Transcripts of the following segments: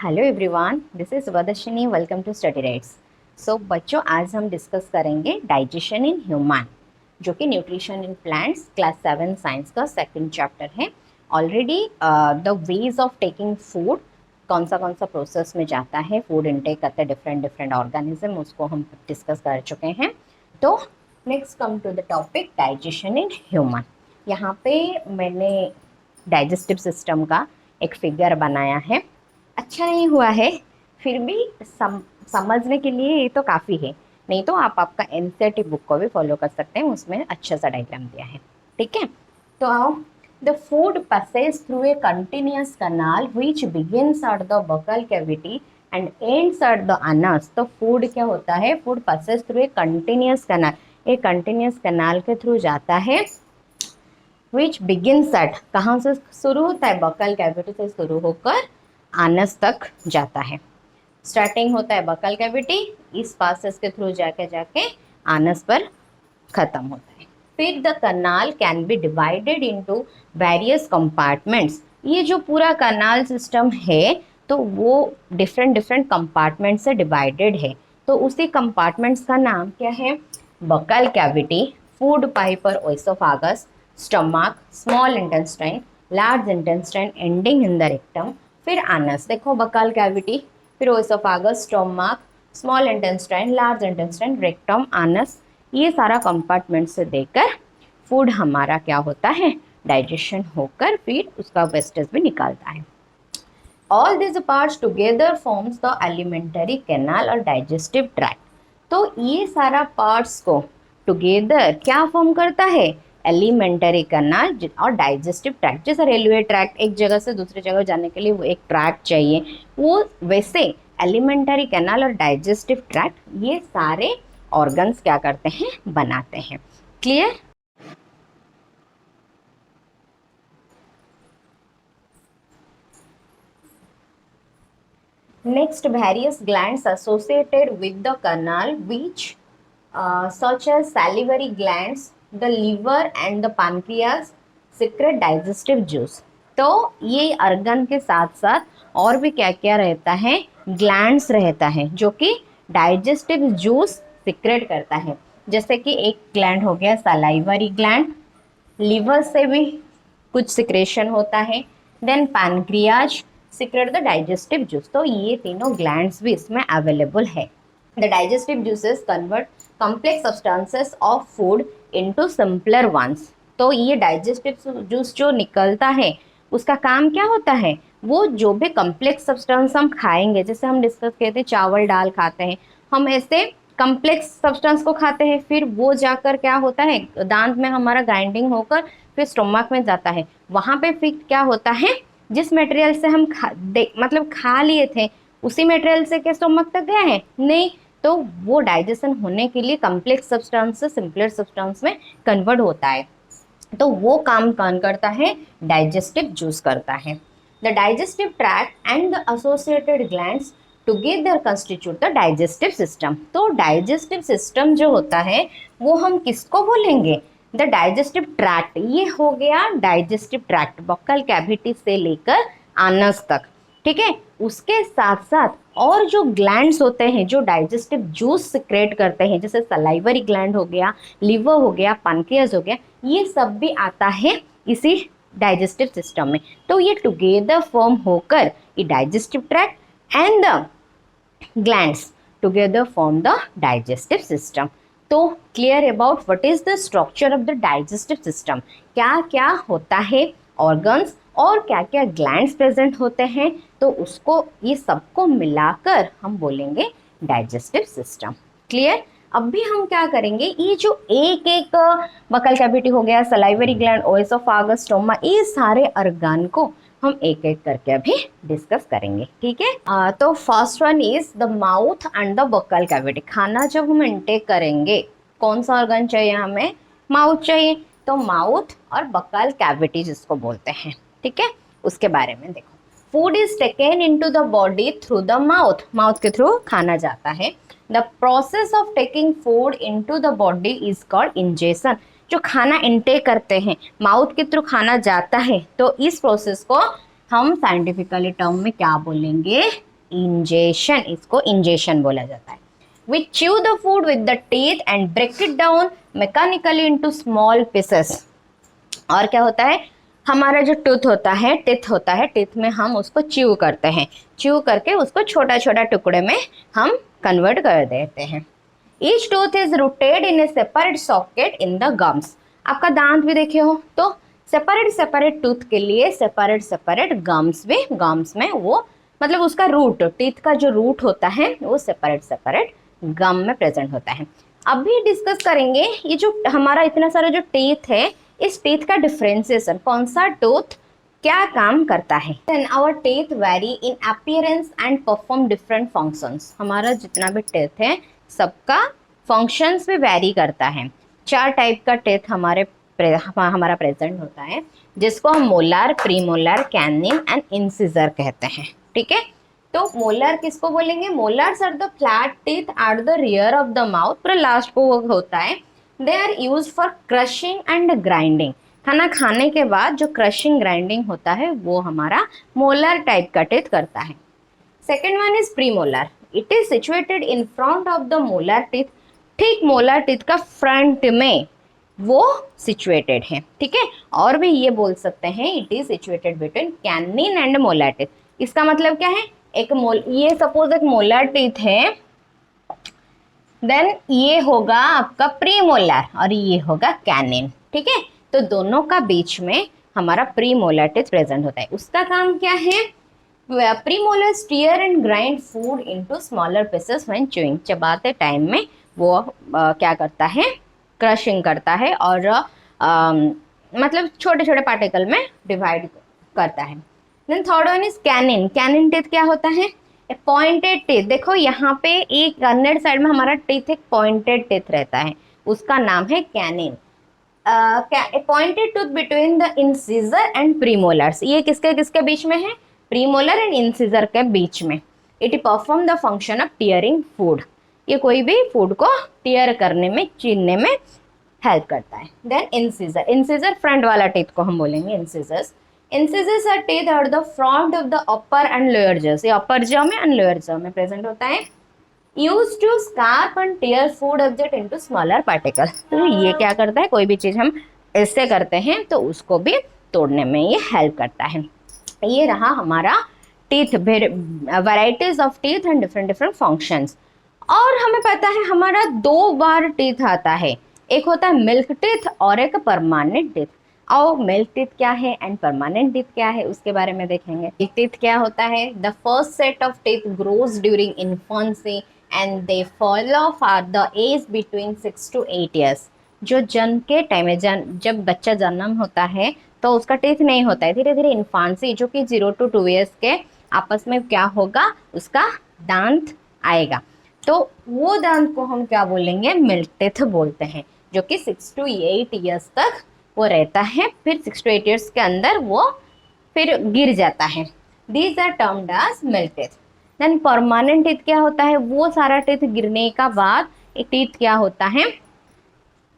Hello everyone, this is Vadarshini. Welcome to study rights. So बच्चों, आज हम डिस्कस करेंगे डाइजेशन इन ह्यूमन, जो कि nutrition in plants class 7 science का सेकंड चैप्टर है। Already the ways of taking food, कौन सा प्रोसेस में जाता है फूड इनटेक करते डिफरेंट डिफरेंट ऑर्गेनिज्म, उसको हम डिस्कस कर चुके हैं। तो next come to the topic digestion in human. यहाँ पे मैंने डाइजेस्टिव सिस्टम का एक फिगर बनाया है। अच्छा नहीं हुआ है, फिर भी समझने के लिए ये तो काफ़ी है। नहीं तो आप आपका एनसीईआरटी बुक को भी फॉलो कर सकते हैं, उसमें अच्छा सा डायग्राम दिया है। ठीक है, तो आओ। The food passes through a continuous canal which begins at the buccal cavity and ends at the anus. तो फूड क्या होता है? Food passes through a continuous canal. एक कंटिन्यूअस कनाल के थ्रू जाता है विच बिगिंस एट, कहाँ से शुरू होता है? बकल कैविटी से शुरू होकर आनस तक जाता है। स्टार्टिंग होता है बकल कैविटी, इस पासेस के थ्रू जाके जाके आनस पर खत्म होता है। फिर the kanal can be divided into various compartments. ये जो पूरा कनाल सिस्टम है, तो वो डिफरेंट डिफरेंट कंपार्टमेंट से डिवाइडेड है। तो उसी कंपार्टमेंट्स का नाम क्या है? बकल कैविटी, फूड पाइप और oesophagus, stomach, small intestine, large intestine ending in the rectum, फिर आनस। देखो, बकल कैविटी, फिर oesophagus, stomach, small intestine, large intestine, rectum, anus, ये सारा कंपार्टमेंट से देकर फूड हमारा क्या होता है? डाइजेशन होकर फिर उसका वेस्टेज भी निकालता है। All this parts together forms the alimentary canal और डाइजेस्टिव ट्रैक्ट। तो ये सारा पार्ट्स को टुगेदर क्या फॉर्म करता है? एलिमेंटरी कैनाल और डाइजेस्टिव ट्रैक्ट। जैसे रेलवे ट्रैक्ट, एक जगह से दूसरी जगह जाने के लिए वो एक ट्रैक्ट चाहिए, वो वैसे एलिमेंटरी कैनाल और डाइजेस्टिव ट्रैक्ट ये सारे ऑर्गन्स क्या करते हैं? बनाते हैं। Clear? Next, various glands associated with the canal, which such as salivary glands, the liver and the pancreas secrete digestive juice. तो ये अर्गन के साथ साथ और भी क्या क्या रहता है? ग्लैंड्स रहता है जो कि डाइजेस्टिव जूस सिक्रेट करता है। जैसे कि एक ग्लैंड हो गया सलाइवरी ग्लैंड, लिवर से भी कुछ सिक्रेशन होता है, then pancreas secrete the digestive juice. तो ये तीनों ग्लैंड्स भी इसमें अवेलेबल है। The digestive juices convert complex substances of food into simpler ones. तो ये डाइजेस्टिव जूस जो निकलता है, उसका काम क्या होता है? वो जो भी कॉम्प्लेक्स सब्सटेंस हम खाएंगे, जैसे हम डिस्कस किए थे चावल दाल खाते हैं, हम ऐसे कॉम्प्लेक्स सब्सटेंस को खाते हैं, फिर वो जाकर क्या होता है? दांत में हमारा ग्राइंडिंग होकर फिर स्टोमक में जाता है। वहाँ पे फिर क्या होता है? जिस मटेरियल से हम मतलब खा लिए थे, उसी मटेरियल से क्या स्टोमक तक गया है? नहीं। तो वो डाइजेशन होने के लिए कॉम्प्लेक्स सब्सटेंस से सिंपलर सब्सटेंस में कन्वर्ट होता है। तो वो काम कौन करता है? डाइजेस्टिव जूस करता है। The digestive tract and the associated glands together constitute the digestive system. तो डाइजेस्टिव सिस्टम जो होता है वो हम किसको बोलेंगे? The digestive tract. ये हो गया डाइजेस्टिव ट्रैक्ट, बक्कल कैविटी से लेकर आनस तक। ठीक है, उसके साथ साथ और जो ग्लैंड्स होते हैं जो डाइजेस्टिव जूस सिक्रेट करते हैं, जैसे सलाइवरी ग्लैंड हो गया, लिवर हो गया, पैनक्रियाज हो गया, ये सब भी आता है इसी डाइजेस्टिव सिस्टम में। तो ये टुगेदर फॉर्म होकर ये digestive tract and the glands together form the digestive system. तो clear about what is the structure of the digestive system, क्या क्या होता है ऑर्गन्स और क्या क्या ग्लैंड्स प्रेजेंट होते हैं, तो उसको ये सबको मिलाकर हम बोलेंगे डाइजेस्टिव सिस्टम। क्लियर? अब भी हम क्या करेंगे, ये जो एक एक बकल कैविटी हो गया, सलाइवरी ग्लैंड, ओएसोफागस, स्टोमा, ये सारे अर्गन को हम एक एक करके अभी डिस्कस करेंगे। ठीक है, तो first one is the mouth and the buccal cavity. खाना जब हम इनटेक करेंगे, कौन सा ऑर्गन चाहिए हमें? माउथ चाहिए। तो माउथ और बकल कैविटी जिसको बोलते हैं, ठीक है, उसके बारे में देखो। Food is taken into the body through the mouth. Mouth के थ्रू खाना जाता है। The process of taking food into the body is called ingestion. जो खाना इनटेक करते हैं, माउथ के थ्रू खाना जाता है, तो इस प्रोसेस को हम साइंटिफिकली टर्म में क्या बोलेंगे? इंजेशन, इसको इंजेशन बोला जाता है। We chew the food with the teeth and break it down mechanically into small pieces. और क्या होता है, हमारा जो टूथ होता है, टिथ होता है, टिथ में हम उसको च्यू करते हैं, च्यू करके उसको छोटा छोटा टुकड़े में हम कन्वर्ट कर देते हैं। Each tooth is rooted in A separate socket in the gums. आपका दांत भी देखे हो तो सेपरेट सेपरेट टूथ के लिए सेपरेट सेपरेट गम्स भी, गम्स में वो मतलब उसका रूट, टीथ का जो रूट होता है वो सेपरेट सेपरेट गम में प्रेजेंट होता है। अभी डिस्कस करेंगे ये जो हमारा इतना सारा जो टीथ है, इस टीथ का डिफरेंशिएशन, कौन सा टूथ क्या काम करता है। Then our teeth vary in appearance and perform different functions. हमारा जितना भी टीथ है सबका फंक्शंस भी वेरी करता है। 4 टाइप का टीथ हमारा प्रेजेंट होता है, जिसको हम molar, premolar, canine and incisor कहते हैं। ठीक है, तो मोलर किसको बोलेंगे, molars are the flat teeth at the rear of the mouth, पूरा लास्ट को वो होता है। They are use for crushing and grinding. खाना खाने के बाद जो क्रशिंग ग्राइंडिंग होता है वो हमारा मोलर टाइप का टीथ करता है। Second one is premolar, it is situated in front of the molar teeth. ठीक मोलर टीथ का फ्रंट में वो सिचुएटेड है। ठीक है, और भी ये बोल सकते हैं it is situated between canine and molar teeth. इसका मतलब क्या है, ये सपोज एक मोलर टीथ है, देन ये होगा आपका प्रीमोलर और ये होगा कैनिन। ठीक है, तो दोनों का बीच में हमारा प्रीमोलर टीथ प्रेजेंट होता है। उसका काम क्या है, premolar steer and grind food into smaller pieces when chewing. चबाते टाइम में वो क्या करता है, क्रशिंग करता है और मतलब छोटे छोटे पार्टिकल में डिवाइड करता है। Then third one is canine. Canine teeth क्या होता है, ए पॉइंटेड टीथ। देखो यहाँ पे एक कन्नड़ साइड में हमारा टीथ एक पॉइंटेड टीथ रहता है, उसका नाम है canine. A pointed tooth between the incisor and premolars. ये किसके किसके बीच में है, प्रीमोलर एंड इंसिजर के बीच में। It perform the function of tearing food. ये कोई भी फूड को टीयर करने में, छीनने में हेल्प करता है। देन इंसिजर, इंसिजर फ्रंट वाला टीथ को हम बोलेंगे incisors. Incisors are teeth at the front of the upper and lower jaws. ये upper jaw में and lower jaw में present होता है। Used to scarp and tear food object into smaller particles. तो ये क्या करता है, कोई भी चीज़ हम ऐसे करते हैं तो उसको भी तोड़ने में ये हेल्प करता है। ये रहा हमारा teeth, varieties of teeth and different functions। और हमें पता है हमारा 2 बार टीथ आता है, एक होता है मिल्क टीथ और एक परमानेंट टीथ। और मिल्क टीथ क्या है एंड परमानेंट टीथ क्या है उसके बारे में देखेंगे। मिल्क टीथ क्या होता है, the first set of teeth grows during infancy and they fall off at the age between 6 to 8 years। जो जन्म के टाइम में, जब बच्चा जन्म होता है तो उसका टीथ नहीं होता है, धीरे धीरे इन्फेंसी जो कि 0 to 2 years के आपस में क्या होगा, उसका दांत आएगा। तो वो दांत को हम क्या बोलेंगे, मिल्क टीथ बोलते हैं, जो कि 6 to 8 years तक वो रहता है, फिर 6 to 8 years के अंदर वो फिर गिर जाता है। These are termed as milk teeth. Then permanent teeth क्या होता है, वो सारा टीथ गिरने का बाद एक टीथ क्या होता है,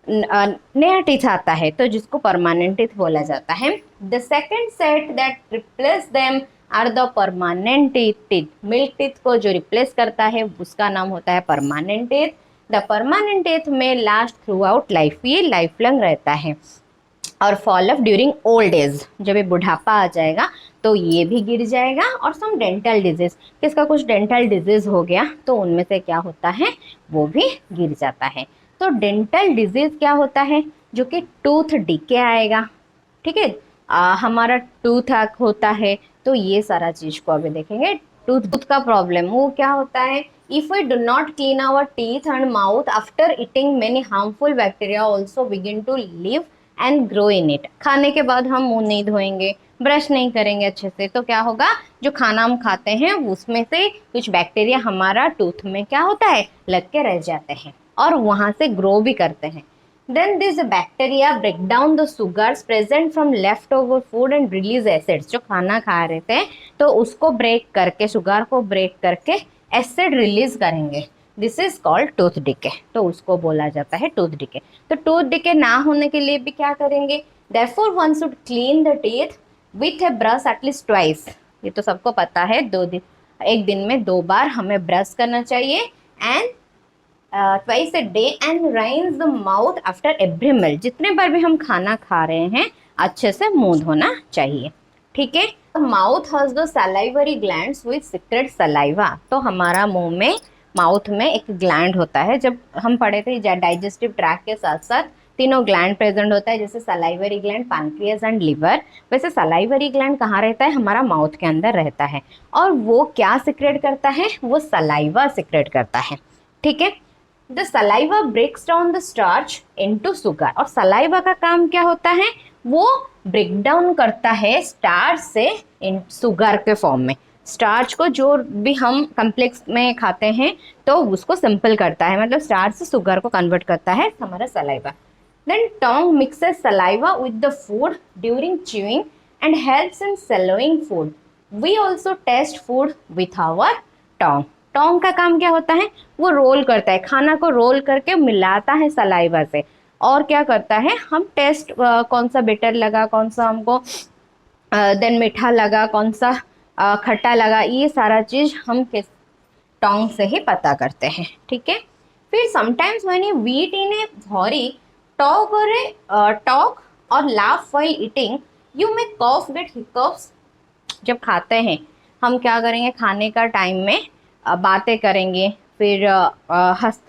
नया टीथ आता है, तो जिसको परमानेंट टीथ बोला जाता है। The second set that replace them are the permanent teeth. Milk teeth को जो रिप्लेस करता है उसका नाम होता है permanent teeth. The permanent teeth में लास्ट थ्रू आउट लाइफ, ये लाइफ लॉन्ग रहता है। और fall off during old age, जब ये बुढ़ापा आ जाएगा तो ये भी गिर जाएगा। और सम डेंटल डिजीज, किसका कुछ डेंटल डिजीज हो गया तो उनमें से क्या होता है, वो भी गिर जाता है। तो डेंटल डिजीज क्या होता है, जो कि टूथ डिके आएगा। ठीक है, हमारा टूथ होता है, तो ये सारा चीज को अभी देखेंगे। टूथ का प्रॉब्लम वो क्या होता है, if we do not clean our teeth and mouth after eating many harmful bacteria also begin to live and grow in it. खाने के बाद हम मुंह नहीं धोएंगे, ब्रश नहीं करेंगे अच्छे से, तो क्या होगा, जो खाना हम खाते हैं उसमें से कुछ बैक्टीरिया हमारा टूथ में क्या होता है, लग के रह जाते हैं और वहाँ से ग्रो भी करते हैं। Then this bacteria break down the sugars present from leftover food and release acids. जो खाना खा रहे थे तो उसको ब्रेक करके, शुगर को ब्रेक करके एसिड रिलीज करेंगे। This is called tooth decay, तो उसको बोला जाता है टूथ डिके। तो टूथ डिके ना होने के लिए भी क्या करेंगे, therefore one should clean the teeth with A brush at least twice. ये तो सबको पता है, 2 दिन एक दिन में 2 बार हमें ब्रश करना चाहिए and twice a day and rinse the mouth after every meal. जितने बार भी हम खाना खा रहे हैं अच्छे से मुंह धोना चाहिए, ठीक है। Mouth has the salivary glands with secret saliva. तो हमारा मुंह में माउथ में एक ग्लैंड होता है, जब हम पढ़े थे डाइजेस्टिव ट्रैक्ट के साथ साथ तीनों ग्लैंड प्रेजेंट होता है, जैसे salivary gland, pancreas and liver. वैसे सलाइवरी ग्लैंड कहाँ रहता है, हमारा माउथ के अंदर रहता है। और वो क्या सिक्रेट करता है, वो सलाइवा सिक्रेट करता है, ठीक है। The saliva breaks down the starch into sugar. और सलाइवा का काम क्या होता है, वो ब्रेक डाउन करता है स्टार्च से इन शुगर के फॉर्म में। स्टार्च को जो भी हम कम्प्लेक्स में खाते हैं तो उसको सिंपल करता है, मतलब स्टार्च से शुगर को कन्वर्ट करता है हमारा saliva. Then tongue mixes saliva with the food during chewing and helps in swallowing food. We also taste food with our tongue. Tongue का काम क्या होता है, वो रोल करता है, खाना को रोल करके मिलाता है सलाइवा से। और क्या करता है, हम टेस्ट कौन सा बेटर लगा, कौन सा हमको देन मीठा लगा, कौन सा खट्टा लगा, ये सारा चीज़ हम किस टोंग से ही पता करते हैं, ठीक है। फिर sometimes when you eat in a hurry talk और laugh while eating you may cough get hiccups. जब खाते हैं हम क्या करेंगे, खाने का टाइम में बातें करेंगे, फिर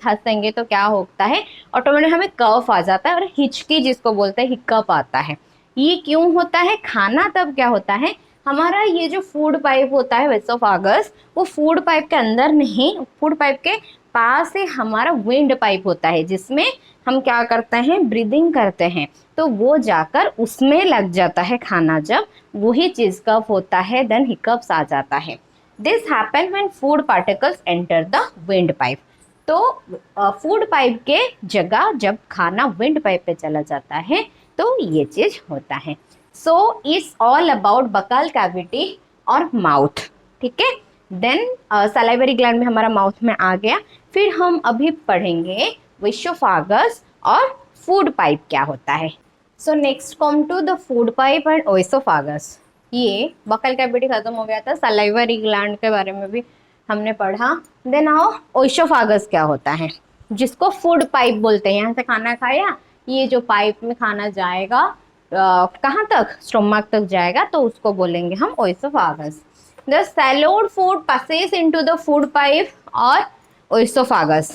हंसेंगे तो क्या होता है, ऑटोमेटिक हमें कफ आ जाता है और हिचकी जिसको बोलते हैं हिक्कप आता है। ये क्यों होता है, खाना तब क्या होता है, हमारा ये जो फूड पाइप होता है वेसोफागस, वो फूड पाइप के अंदर नहीं, फूड पाइप के पास से हमारा विंड पाइप होता है, जिसमें हम क्या करते हैं, ब्रीदिंग करते हैं। तो वो जाकर उसमें लग जाता है खाना, जब वही चीज़ कफ होता है, देन हिकअप्स आ जाता है। This happen when food particles enter the wind pipe. तो फूड पाइप के जगह जब खाना विंड पाइप पे चला जाता है तो ये चीज़ होता है। So it's all about buccal cavity और माउथ, ठीक है। देन सलाइवरी ग्लैंड में हमारा माउथ में आ गया। फिर हम अभी पढ़ेंगे विशोफागस और फूड पाइप क्या होता है। So next come to the food pipe and oesophagus. ये बकल कैविटी खत्म हो गया था, सलाइवरी ग्लैंड के बारे में भी हमने पढ़ा। देन आओ ओइसोफागस क्या होता है, जिसको फूड पाइप बोलते हैं। यहाँ से खाना खाया, ये जो पाइप में खाना जाएगा कहाँ तक, स्टोमक तक जाएगा, तो उसको बोलेंगे हम oesophagus. The swallowed food passes into the food pipe और ओइसोफागस।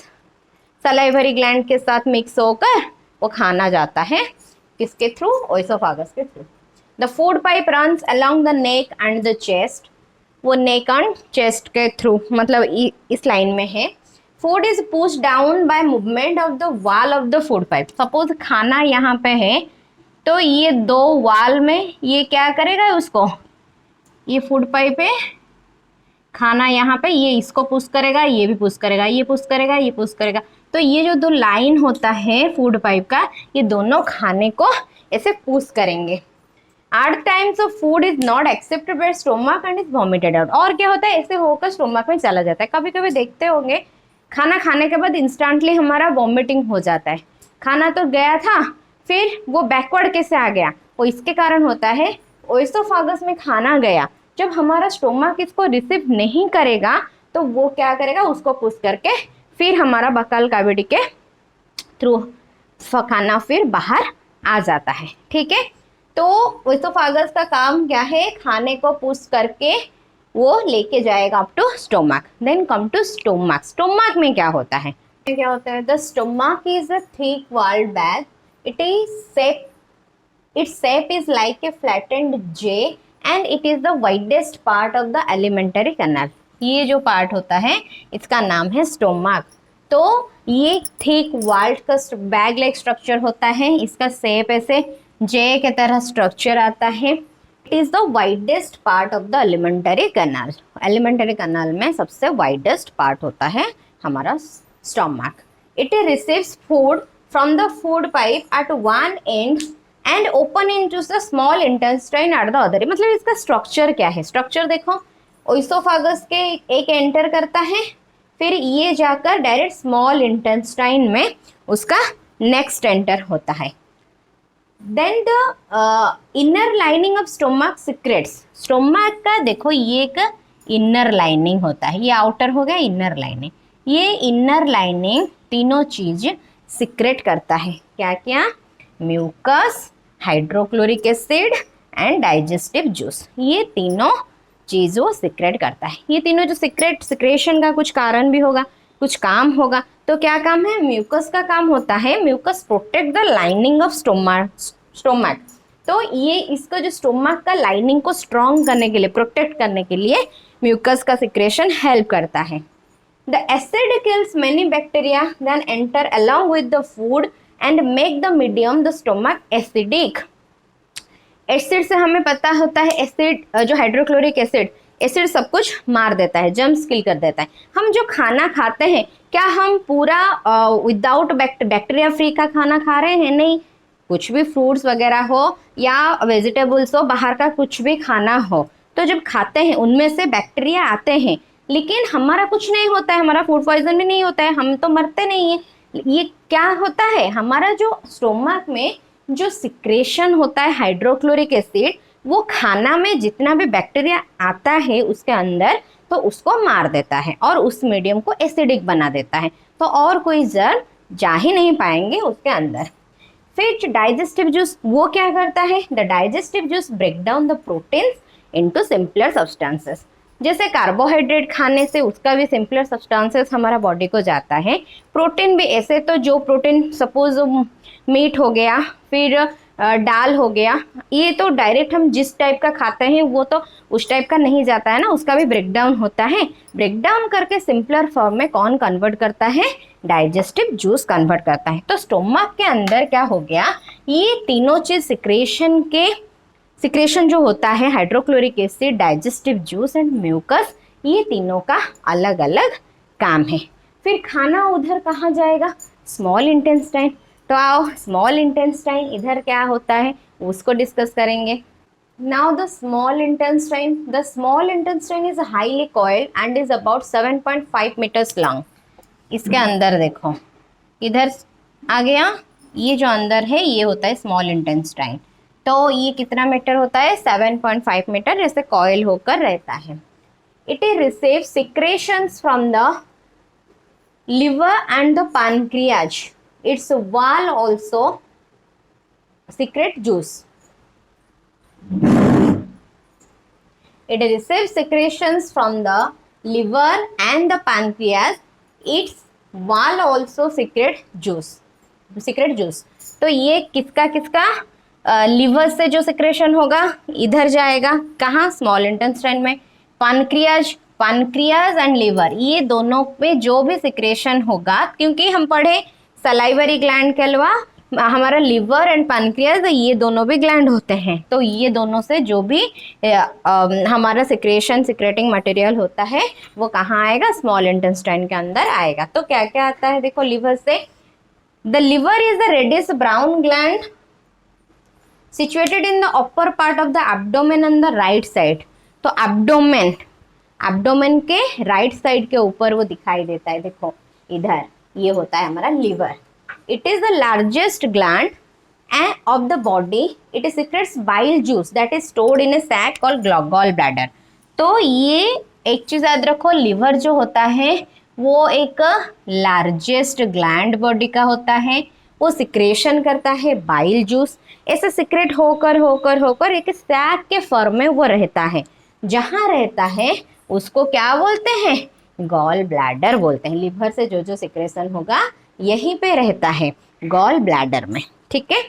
सलाइवरी ग्लैंड के साथ मिक्स होकर वो खाना जाता है, किसके थ्रू, ओइसोफागस के through. The food pipe runs along the neck and the chest. वो नेक एंड चेस्ट के थ्रू, मतलब इस लाइन में है। Food is push down by movement of the wall of the food pipe. Suppose खाना यहाँ पे है, तो ये 2 वॉल में ये क्या करेगा, उसको, ये फूड पाइप है, खाना यहाँ पे, ये इसको पुश करेगा, ये भी पुश करेगा, ये पुश करेगा, ये पुश करेगा। तो ये जो 2 लाइन होता है फूड पाइप का, ये दोनों खाने को ऐसे पुश करेंगे। At times of food is not accepted by stomach and is vomited out. और क्या होता है, ऐसे होकर स्टोमक में चला जाता है। कभी कभी देखते होंगे खाना खाने के बाद इंस्टेंटली हमारा वॉमिटिंग हो जाता है। खाना तो गया था, फिर वो बैकवर्ड कैसे आ गया, वो इसके कारण होता है, ओइसोफागस में खाना गया, जब हमारा स्टोमक इसको रिसीव नहीं करेगा तो वो क्या करेगा, उसको पुश करके फिर हमारा बकाल कैविटी के थ्रू खाना फिर बाहर आ जाता है, ठीक है। तो ओइसोफागस का काम क्या है, खाने को पुश करके वो लेके जाएगा up to stomach. Then come to stomach. Stomach में क्या होता है, क्या होता है, the stomach is a thick walled bag. It is shape, its shape is like a flattened J and it is the widest part of the alimentary canal। ये जो part होता है इसका नाम है स्टोमक। तो ये थिक वॉल्ड का बैग लाइक स्ट्रक्चर होता है, इसका शेप ऐसे J के तरह स्ट्रक्चर आता है। It is the widest part of the alimentary canal. Alimentary canal में सबसे वाइडेस्ट पार्ट होता है हमारा stomach. It receives food from the food pipe at one end and open into the small intestine at the other. मतलब इसका structure क्या है, structure देखो, ओइसोफागस के एक एंटर करता है, फिर ये जाकर डायरेक्ट स्मॉल इंटेस्टाइन में उसका नेक्स्ट एंटर होता है। Then the inner lining of stomach secretes. Stomach का देखो ये एक इनर लाइनिंग होता है। ये आउटर हो गया, इनर लाइनिंग। ये इनर लाइनिंग तीनों चीज सिक्रेट करता है। क्या क्या? Mucus, hydrochloric acid and digestive juice. ये तीनों चीज वो सिक्रेट करता है। ये तीनों जो सिक्रेशन का कुछ कारण भी होगा, कुछ काम होगा। तो क्या काम है? म्यूकस का काम होता है, mucus protect the lining of stomach. तो ये इसका जो स्टोमक का लाइनिंग को स्ट्रॉन्ग करने के लिए, प्रोटेक्ट करने के लिए म्यूकस का सिक्रेशन हेल्प करता है। The acid kills many bacteria then enter along with the food and make the medium the stomach acidic. Acid से हमें पता होता है, एसिड जो हाइड्रोक्लोरिक एसिड, एसिड सब कुछ मार देता है, जर्म्स किल कर देता है। हम जो खाना खाते हैं, क्या हम पूरा विदाउट बैक्टीरिया फ्री का खाना खा रहे हैं? नहीं। कुछ भी फ्रूट्स वगैरह हो या वेजिटेबल्स हो, बाहर का कुछ भी खाना हो, तो जब खाते हैं उनमें से बैक्टीरिया आते हैं, लेकिन हमारा कुछ नहीं होता है, हमारा फूड पॉइजन भी नहीं होता है, हम तो मरते नहीं है। ये क्या होता है? हमारा जो स्टोमक में जो सिक्रेशन होता है हाइड्रोक्लोरिक एसिड, वो खाना में जितना भी बैक्टीरिया आता है उसके अंदर, तो उसको मार देता है और उस मीडियम को एसिडिक बना देता है। तो और कोई जर्म जा ही नहीं पाएंगे उसके अंदर। फिर डाइजेस्टिव जूस वो क्या करता है? The digestive juice break down the proteins into simpler substances. जैसे कार्बोहाइड्रेट खाने से उसका भी सिंपलर सब्सटेंसेस हमारा बॉडी को जाता है। प्रोटीन भी ऐसे, तो जो प्रोटीन सपोज मीट हो गया, फिर दाल हो गया, ये तो डायरेक्ट हम जिस टाइप का खाते हैं वो तो उस टाइप का नहीं जाता है ना, उसका भी ब्रेक डाउन होता है। ब्रेक डाउन करके सिंपलर फॉर्म में कौन कन्वर्ट करता है? डाइजेस्टिव जूस कन्वर्ट करता है। तो स्टोमक के अंदर क्या हो गया? ये तीनों चीज सिक्रेशन जो होता है, hydrochloric acid, digestive juice and mucus, ये तीनों का अलग अलग काम है। फिर खाना उधर कहाँ जाएगा? Small intestine. तो आओ, स्मॉल इंटेस्टाइन इधर क्या होता है उसको डिस्कस करेंगे। Now the small intestine is highly coiled and is about 7.5 metres long. इसके अंदर देखो, इधर आ गया, ये जो अंदर है ये होता है स्मॉल इंटेस्टाइन। तो ये कितना मीटर होता है? 7.5 मीटर, जैसे कॉइल होकर रहता है। It is receive secretions from the liver and the pancreas. Its wall also secrete juice. It receives secretions from the liver and the pancreas. Its wall also secrete juice. तो ये किसका liver से जो secretion होगा इधर जाएगा, कहाँ? Small intestine में। पैनक्रियाज एंड लिवर, ये दोनों पे जो भी सिक्रेशन होगा, क्योंकि हम पढ़े सलाइवरी ग्लैंड के अलावा हमारा लिवर एंड पैनक्रियाज, ये दोनों भी ग्लैंड होते हैं। तो ये दोनों से जो भी हमारा सिक्रेटिंग मटेरियल होता है वो कहाँ आएगा? स्मॉल इंटेस्टाइन के अंदर आएगा। तो क्या क्या आता है देखो लिवर से। The liver is the reddish brown gland situated in the upper part of the abdomen on the right side. तो एब्डोमेन के राइट साइड के ऊपर वो दिखाई देता है। देखो इधर ये होता है हमारा liver. It is the largest gland of the body. It secretes bile juice that is stored in a sac called gall bladder. तो ये एक चीज याद रखो, लिवर जो होता है वो एक लार्जेस्ट ग्लैंड बॉडी का होता है। वो सिक्रेशन करता है बाइल जूस। ऐसे सिक्रेट होकर एक सैक के फॉर्म में वो रहता है। जहाँ रहता है उसको क्या बोलते हैं? गॉल ब्लैडर बोलते हैं। लिवर से जो जो सिक्रेशन होगा यहीं पे रहता है, गॉल ब्लैडर में। ठीक है।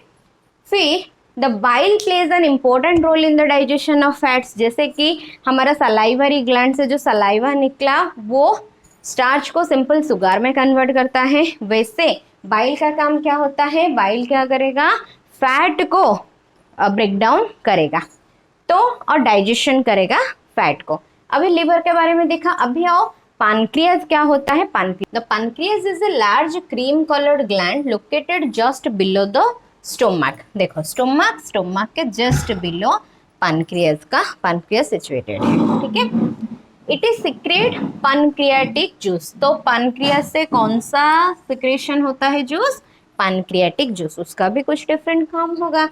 फिर the bile plays an important role in the digestion of fats. जैसे कि हमारा सलाइवरी ग्लैंड से जो सलाइवा निकला वो स्टार्च को सिंपल शुगर में कन्वर्ट करता है, वैसे बाइल का काम क्या होता है? बाइल क्या करेगा? फैट को ब्रेक डाउन करेगा तो और डाइजेशन करेगा फैट को। अभी लिवर के बारे में देखा। अभी आओ पैनक्रियाज क्या होता है? The pancreas is a large cream coloured gland located just below the stomach. देखो स्टोमक के जस्ट बिलो पैनक्रियाज सिचुएटेड है। ठीक है। It is secrete pancreatic juice. तो पैनक्रियाज से कौन सा सिक्रेशन होता है? Juice, pancreatic juice. उसका भी कुछ डिफरेंट काम होगा।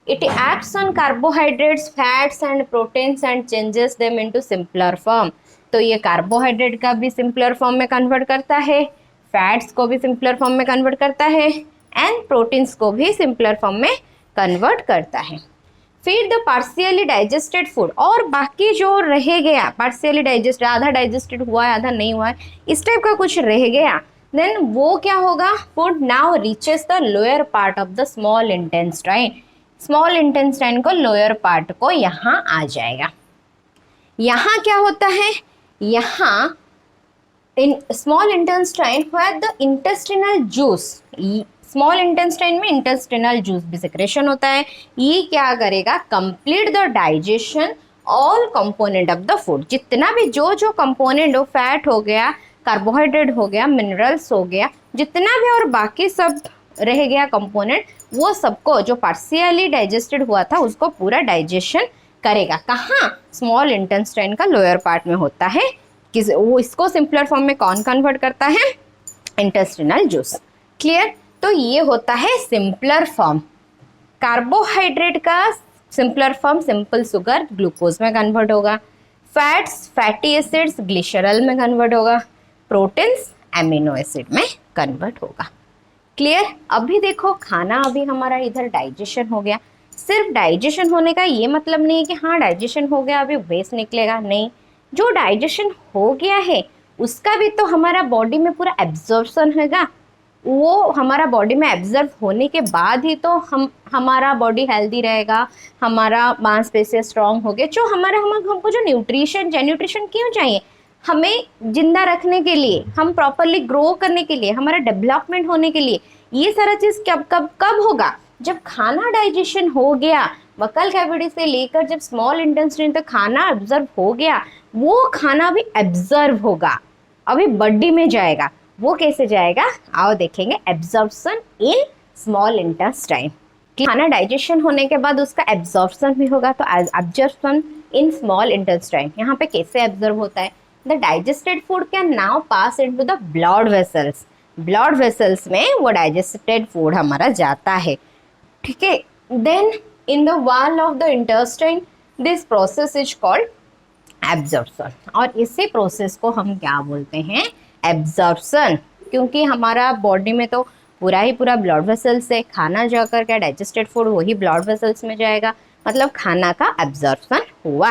It acts on carbohydrates, fats and proteins and changes them into simpler form. तो ये कार्बोहाइड्रेट का भी सिंपलर फॉर्म में कन्वर्ट करता है, फैट्स को भी सिंपलर फॉर्म में कन्वर्ट करता है, एंड प्रोटीन्स को भी सिंपलर फॉर्म में कन्वर्ट करता है। फिर द पार्शियली डाइजेस्टेड फूड, और बाकी जो रह गया, पार्शियली डाइजेस्टेड, आधा डाइजेस्टेड हुआ है आधा नहीं हुआ है, इस टाइप का कुछ रह गया, देन वो क्या होगा, food now reaches the lower part of the small intestine. Small intestine को लोअर पार्ट को यहाँ आ जाएगा। यहाँ क्या होता है, यहाँ in small intestine where the intestinal juice, small intestine में इंटेस्टिनल जूस भी सिक्रेशन होता है। ये क्या करेगा, complete the digestion all component of the food, जितना भी जो कंपोनेंट हो, फैट हो गया, कार्बोहाइड्रेट हो गया, मिनरल्स हो गया, जितना भी और बाकी सब रह गया कंपोनेंट, वो सबको जो पार्शियली डाइजेस्टेड हुआ था उसको पूरा डाइजेशन करेगा। कहाँ, स्मॉल इंटेस्टाइन का लोअर पार्ट में होता है। वो इसको सिंपलर फॉर्म में कौन कन्वर्ट करता है, इंटेस्टिनल जूस। क्लियर, तो ये होता है सिंपलर फॉर्म। कार्बोहाइड्रेट का simpler form simple sugar glucose में कन्वर्ट होगा, फैट्स फैटी एसिड्स ग्लिसरॉल में कन्वर्ट होगा, प्रोटीन्स एमिनो एसिड में कन्वर्ट होगा। क्लियर, अभी देखो खाना अभी हमारा इधर डाइजेशन हो गया। सिर्फ डाइजेशन होने का ये मतलब नहीं है कि हाँ डाइजेशन हो गया अभी वेस्ट निकलेगा, नहीं, जो डाइजेशन हो गया है उसका भी तो हमारा बॉडी में पूरा एब्जॉर्प्शन होगा। वो हमारा बॉडी में एब्जर्व होने के बाद ही तो हमारा बॉडी हेल्दी रहेगा, हमारा मांसपेशियां स्ट्रांग हो गए, जो हमको जो न्यूट्रिशन क्यों चाहिए, हमें जिंदा रखने के लिए, हम प्रॉपरली ग्रो करने के लिए, हमारा डेवलपमेंट होने के लिए। ये सारा चीज़ कब होगा, जब खाना डाइजेशन हो गया, बकल कैविटी से लेकर जब स्मॉल इंटेस्टाइन तक खाना एब्जर्व हो गया, वो खाना भी एब्जर्व होगा, अभी बॉडी में जाएगा। वो कैसे जाएगा, आओ देखेंगे। एब्जॉर्प्शन इन स्मॉल इंटेस्टाइन, खाना डाइजेशन होने के बाद उसका एब्जॉर्प्शन भी होगा, तो एब्जॉर्प्शन इन स्मॉल इंटेस्टाइन यहाँ पे कैसे एब्जॉर्ब होता है, the digested food can now pass into the blood vessels. Blood vessels में वो डाइजेस्टेड फूड हमारा जाता है, ठीक है। Then in the wall of the intestine this process is called absorption, और इसी प्रोसेस को हम क्या बोलते हैं, एब्जॉर्प्शन। क्योंकि हमारा बॉडी में तो पूरा ही पूरा ब्लड वेसल्स है, खाना जाकर क्या डाइजेस्टेड फूड वही ब्लड वेसल्स में जाएगा, मतलब खाना का एब्जॉर्प्शन हुआ।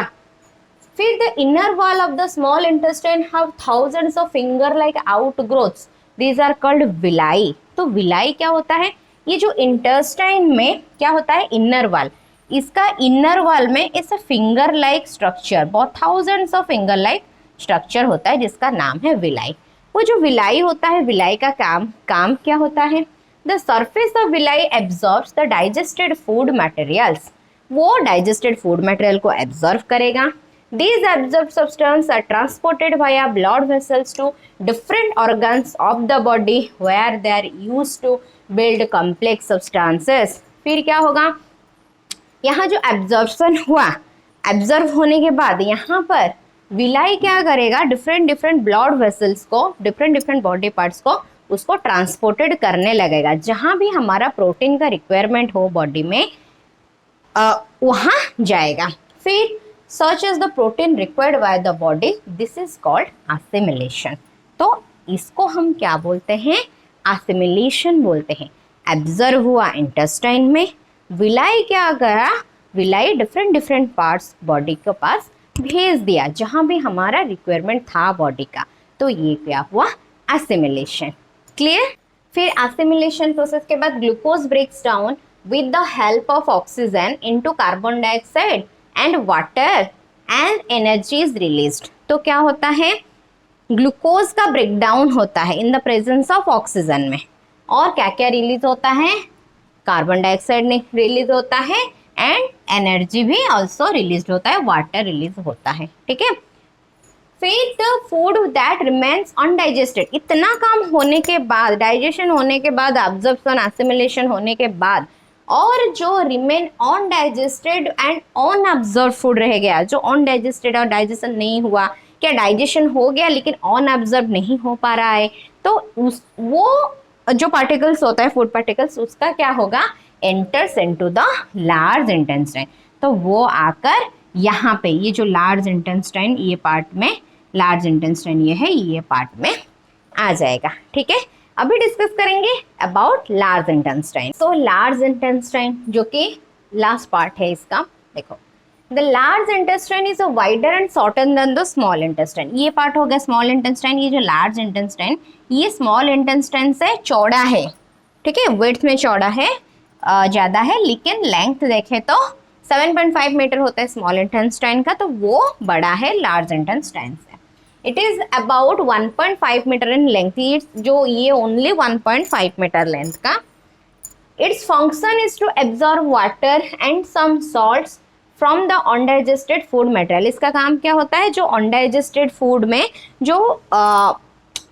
फिर the inner wall of the small intestine have thousands of finger like outgrowths, these are called villi. तो विलाई क्या होता है, ये जो इंटेस्टाइन में क्या होता है, इनर वॉल, इसका इनर वॉल में इस फिंगर लाइक स्ट्रक्चर, बहुत thousands of finger like structure होता है जिसका नाम है विलाई। वो जो विलाई होता है, विलाई का काम क्या होता है, the surface of villi absorbs the digested food materials, वो डाइजेस्टेड फूड मटेरियल को एब्जॉर्ब करेगा। These absorbed substances are transported via blood vessels to different organs of the body where they are used to build complex substances। फिर क्या होगा, यहाँ जो absorption हुआ, absorb होने के बाद यहाँ पर विलाई क्या करेगा, डिफरेंट ब्लड वेसल्स को, डिफरेंट बॉडी पार्ट्स को उसको ट्रांसपोर्टेड करने लगेगा, जहाँ भी हमारा प्रोटीन का रिक्वायरमेंट हो बॉडी में वहाँ जाएगा। फिर such as the protein required by the body, this is called assimilation। तो इसको हम क्या बोलते हैं, assimilation बोलते हैं। एब्जर्व हुआ इंटेस्टाइन में, विलाई क्या करा, विलाई डिफरेंट पार्ट्स बॉडी के पास भेज दिया जहाँ भी हमारा रिक्वायरमेंट था बॉडी का, तो ये क्या हुआ, assimilation। क्लियर। फिर assimilation प्रोसेस के बाद glucose breaks down with the help of oxygen into carbon dioxide and water and energy is released। तो क्या होता है, ग्लूकोज का ब्रेकडाउन होता है in the presence of oxygen में, और क्या क्या रिलीज होता है, कार्बन डाइऑक्साइड रिलीज होता है, एंड एनर्जी भी ऑल्सो रिलीज होता है, वाटर रिलीज होता है, ठीक है। फिर the food that remains undigested, इतना काम होने के बाद, डाइजेशन होने के बाद, एब्जॉर्प्शन एसिमिलेशन होने के बाद, और जो remain undigested and unabsorbed food रह गया, जो अनडाइजेस्टेड और डाइजेशन नहीं हुआ, क्या डाइजेशन हो गया लेकिन अनअब्जॉर्ब नहीं हो पा रहा है, तो वो जो पार्टिकल्स होता है, फूड पार्टिकल्स, उसका क्या होगा, enters into the large intestine. तो वो आकर यहाँ पे, ये जो लार्ज इंटेस्टाइन ये पार्ट में लार्ज इंटेस्टाइन ये है, ये पार्ट में आ जाएगा। ठीक है, अभी डिस्कस करेंगे about large intestine. So large intestine जो कि लास्ट पार्ट है इसका, देखो the large intestine is a wider and shorter than the small intestine. ये पार्ट हो गया स्मॉल इंटेस्टाइन। ये जो लार्ज इंटेस्टाइन ये स्मॉल इंटेस्टाइन से चौड़ा है, ठीक है, विड्थ में चौड़ा है, ज़्यादा है, लेकिन लेंथ देखें तो 7.5 मीटर होता है स्मॉल इंटेस्टाइन का, तो वो बड़ा है लार्ज इंटेस्टाइन से। It is about 1.5 metre in length, जो ये ओनली 1.5 मीटर लेंथ का। Its function is to absorb water and some salts from the undigested food material. इसका काम क्या होता है, जो अनडाइजेस्टेड फूड में जो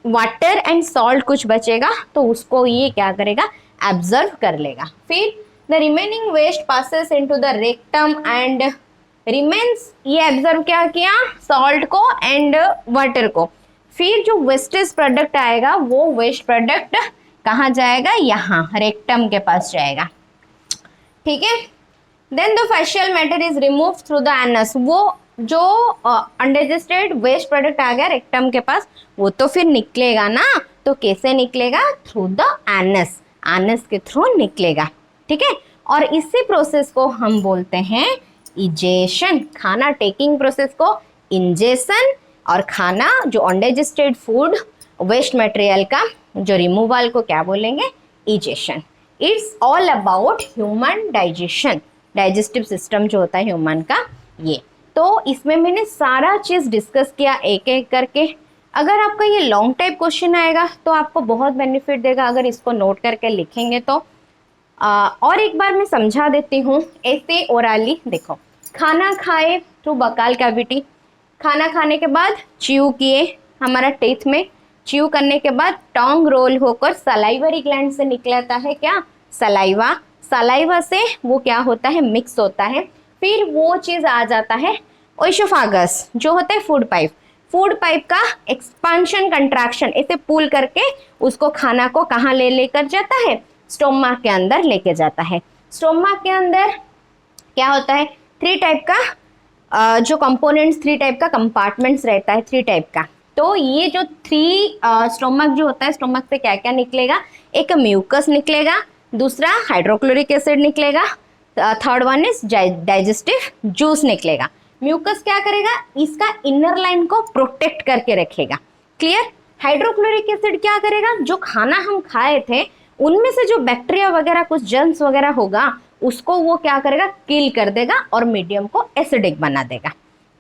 वाटर एंड सॉल्ट कुछ बचेगा तो उसको ये क्या करेगा, एब्जर्व कर लेगा। फिर the remaining waste passes into the rectum and remains, ये एब्जर्व क्या किया, सॉल्ट को एंड वाटर को। फिर जो वेस्टेज प्रोडक्ट आएगा वो वेस्ट प्रोडक्ट कहाँ जाएगा, यहाँ रेक्टम के पास जाएगा। ठीक है, then the faecal matter is remove through the anus. वो जो अनडाइजेस्टेड वेस्ट प्रोडक्ट आ गया रेक्टम के पास, वो तो फिर निकलेगा ना, तो कैसे निकलेगा, थ्रू द एनस, एनस के थ्रू निकलेगा। ठीक है, और इसी प्रोसेस को हम बोलते हैं इजेशन। खाना टेकिंग प्रोसेस को इंजेशन, और खाना जो अनडाइजेस्टेड फूड वेस्ट मटेरियल का जो रिमूवल को क्या बोलेंगे, egestion. It's all about human digestion, digestive system जो होता है ह्यूमन का ये। तो इसमें मैंने सारा चीज़ डिस्कस किया एक एक करके। अगर आपका ये लॉन्ग टाइप क्वेश्चन आएगा तो आपको बहुत बेनिफिट देगा अगर इसको नोट करके लिखेंगे तो। और एक बार मैं समझा देती हूँ ऐसे ओरली। देखो, खाना खाए थ्रू बकाल कैविटी, खाना खाने के बाद च्यू किए हमारा टीथ में, च्यू करने के बाद टोंग रोल होकर सलाइवरी ग्लैंड से निकलता है क्या, सलाइवा। सलाइवा से वो क्या होता है, मिक्स होता है। फिर वो चीज़ आ जाता है ओइसोफागस जो होता है फूड पाइप। फूड पाइप का एक्सपांशन कंट्रैक्शन ऐसे पुल करके उसको खाना को कहाँ ले लेकर जाता है, स्टोमक के अंदर लेके जाता है। स्टोमक के अंदर क्या होता है, 3 टाइप का जो कंपोनेंट्स, 3 टाइप का कंपार्टमेंट्स रहता है, 3 टाइप का। तो ये जो 3 स्टोमक जो होता है, स्टोमक से क्या क्या निकलेगा, एक म्यूकस निकलेगा, दूसरा हाइड्रोक्लोरिक एसिड निकलेगा, third one is digestive juice निकलेगा। म्यूकस क्या करेगा, इसका इनर लाइन को प्रोटेक्ट करके रखेगा। क्लियर। हाइड्रोक्लोरिक एसिड क्या करेगा, जो खाना हम खाए थे उनमें से जो बैक्टीरिया वगैरह कुछ जर्म्स वगैरह होगा उसको वो क्या करेगा, किल कर देगा और मीडियम को एसिडिक बना देगा।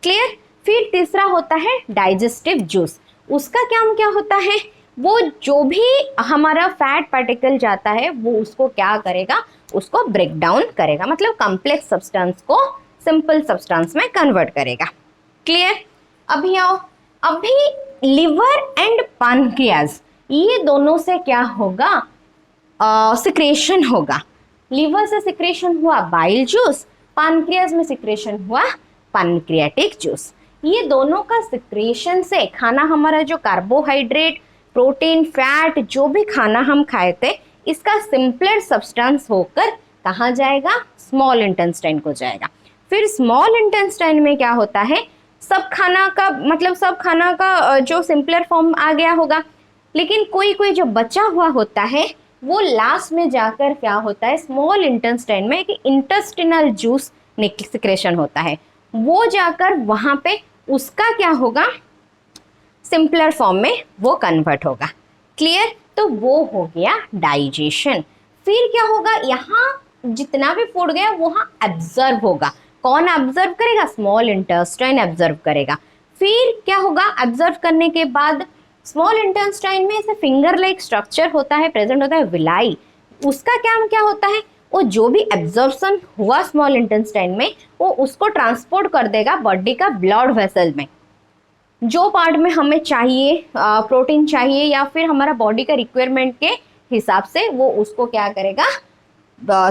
क्लियर। फिर तीसरा होता है डाइजेस्टिव जूस। उसका काम क्या होता है, वो जो भी हमारा फैट पार्टिकल जाता है वो उसको क्या करेगा, उसको ब्रेक डाउन करेगा, मतलब कॉम्प्लेक्स सब्सटेंस को सिंपल सब्सटेंस में कन्वर्ट करेगा। क्लियर। अभी आओ, अभी लिवर एंड पैनक्रियाज ये दोनों से क्या होगा, सिक्रेशन होगा। लिवर से सिक्रेशन हुआ बाइल जूस, पैनक्रियाज में सिक्रेशन हुआ पैनक्रियाटिक जूस। ये दोनों का सिक्रेशन से खाना हमारा जो कार्बोहाइड्रेट, प्रोटीन, फैट जो भी खाना हम खाए थे इसका सिंपलर सब्सटेंस होकर कहाँ जाएगा, स्मॉल इंटेस्टाइन को जाएगा। फिर स्मॉल इंटेस्टाइन में क्या होता है, सब खाना का मतलब सब खाना का जो सिंपलर फॉर्म आ गया होगा, लेकिन कोई कोई जो बचा हुआ होता है वो लास्ट में जाकर क्या होता है, स्मॉल इंटेस्टाइन में एक इंटेस्टिनल जूस सिक्रेशन होता है, वो जाकर वहाँ पे उसका क्या होगा, सिंपलर फॉर्म में वो कन्वर्ट होगा। क्लियर। तो वो हो गया डाइजेशन। फिर क्या होगा, यहाँ जितना भी फूड गया वहाँ एब्जर्व होगा। कौन एब्जर्व करेगा, स्मॉल इंटेस्टाइन एब्जर्व करेगा। फिर क्या होगा, एब्जर्व करने के बाद स्मॉल इंटेस्टाइन में ऐसे फिंगर लाइक स्ट्रक्चर होता है, प्रेजेंट होता है विलाई। उसका काम क्या होता है, वो जो भी एब्जॉर्प्शन हुआ स्मॉल इंटेस्टाइन में वो उसको ट्रांसपोर्ट कर देगा बॉडी का ब्लड वेसल में। जो पार्ट में हमें चाहिए प्रोटीन चाहिए या फिर हमारा बॉडी का रिक्वायरमेंट के हिसाब से वो उसको क्या करेगा,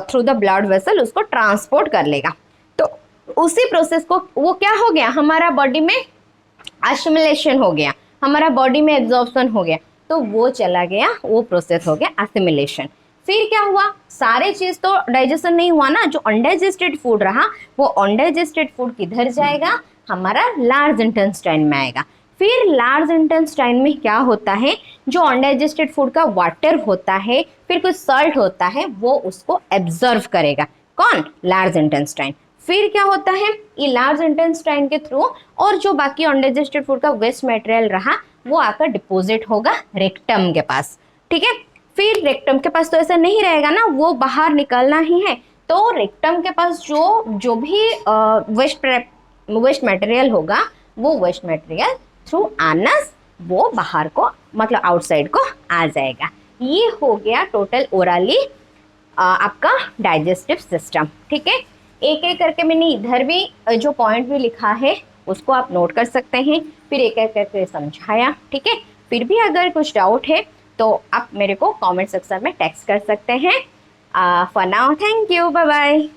थ्रू द ब्लड वेसल उसको ट्रांसपोर्ट कर लेगा। तो उसी प्रोसेस को वो क्या हो गया, हमारा बॉडी में एसिमिलेशन हो गया, हमारा बॉडी में एब्जॉर्प्शन हो गया, तो वो चला गया, वो प्रोसेस हो गया एसिमिलेशन। फिर क्या हुआ, सारे चीज़ तो डाइजेशन नहीं हुआ ना, जो अनडाइजेस्टेड फूड रहा वो अनडाइजेस्टेड फूड किधर जाएगा, हमारा लार्ज इंटेस्टाइन में आएगा। फिर लार्ज इंटेस्टाइन में क्या होता है, जो अनडाइजेस्टेड फूड का वाटर होता है, फिर कुछ सॉल्ट होता है, वो उसको एब्जर्व करेगा। कौन? Large intestine. फिर क्या होता है, ये लार्ज इंटेस्टाइन के थ्रू और जो बाकी अनडाइजेस्टेड फूड का वेस्ट मटेरियल रहा वो आकर डिपोजिट होगा रेक्टम के पास। ठीक है, फिर रेक्टम के पास तो ऐसा नहीं रहेगा ना, वो बाहर निकलना ही है, तो रेक्टम के पास जो जो भी वेस्ट मटेरियल होगा, वो वेस्ट मटेरियल थ्रू एनस वो बाहर को मतलब आउटसाइड को आ जाएगा। ये हो गया टोटल ओरली आपका डाइजेस्टिव सिस्टम। ठीक है, एक एक करके मैंने इधर भी जो पॉइंट भी लिखा है उसको आप नोट कर सकते हैं, फिर एक एक करके समझाया। ठीक है, फिर भी अगर कुछ डाउट है तो आप मेरे को कमेंट सेक्शन में टेक्स्ट कर सकते हैं। For now thank you, bye bye.